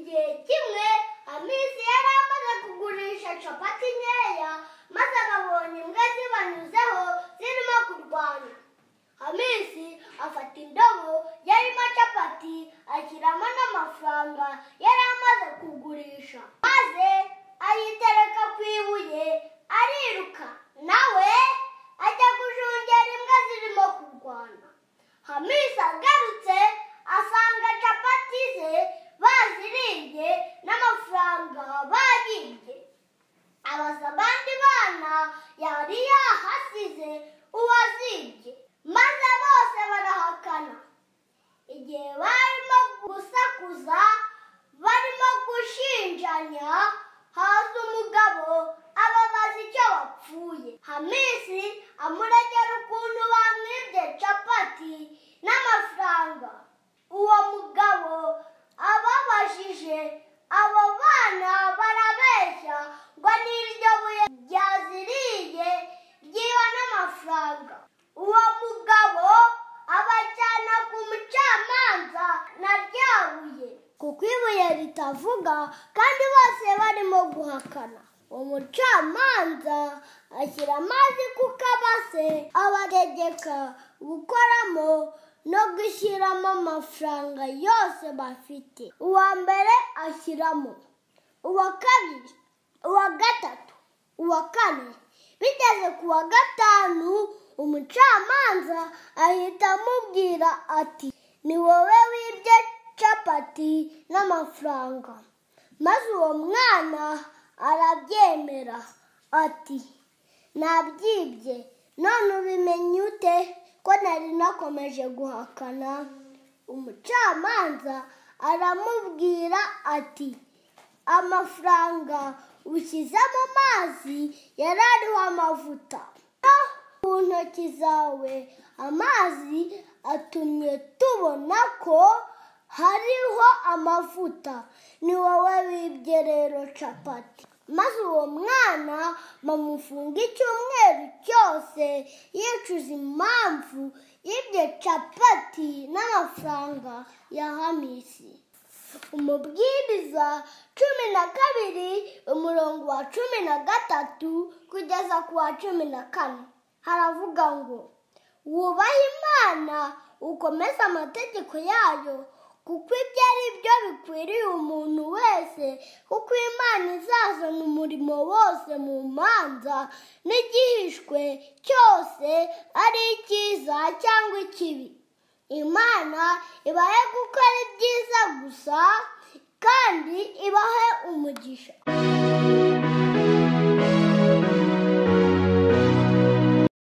Igihe kimwe Hamisi yari amaze kugurisha capati nkeya, maze ababonye imbwa zibanyuzeho zirimo kurwana. Hamisi afata indobo yarimo capati ashyiramo n'amafaranga yari amaze kugurisha, maze ayitereka ku ibuye ariruka, nawe ajya gushungera imbwa zirimo kurwana. Hamisi agarutse asanga capati ze baziriye n'amafaranga bayibye. Abaza abandi bana yari yahasize uwazibye, maze bose barahakana. Igihe barimo gusakuza barimo gushinjanya, haza umugabo ababaza icyo bapfuye. Hamisi amuregera ukuntu bamwibye capati n'amafaranga. Uwo mugabo ababajije abo bana barabeshya ngo n'iryo buye ryaziriye ryiba n'amafaranga. Uwo mugabo abajyana ku mucamanza na rya buye, kuko ibuye ritavuga kandi bose barimo guhakana. Umucamanza ashyira amazi ku kabase abategeka gukoramo no gushyiramo amafaranga yose bafite. Uwa mbere ashyiramo, uwa kabiri, uwa gatatu, uwa kane. Bigeze ku wa gatanu, umucamanza ahita amubwira ati, ni wowe wibye capati n'amafaranga. Maze uwo mwana arabyemera ati, nabyibye. None ubimenye ute ko nari nakomeje guhakana? Umucamanza aramubwira ati, amafaranga ushyize mu mazi yari ariho amavuta. Ku ntoki zawe amazi atumye tubona ko hariho amavuta. Ni wowe wibye rero capati. Maze uwo mwana bamufunga icyumweru cyose yicuza impamvu yibye capati n'amafaranga ya Hamisi. Umubwiriza 12 umurongo wa 13 kugeza ku wa 14 haravuga ngo, wubahe Imana ukomeze amategeko yayo, kuko ibyo ari byo bikwiriye umuntu wese, kuko Imana izazana umurimo wose mu manza n'igihishwe cyose, ari icyiza cyangwa ikibi. Imana ibahe gukora ibyiza gusa kandi ibahe umugisha.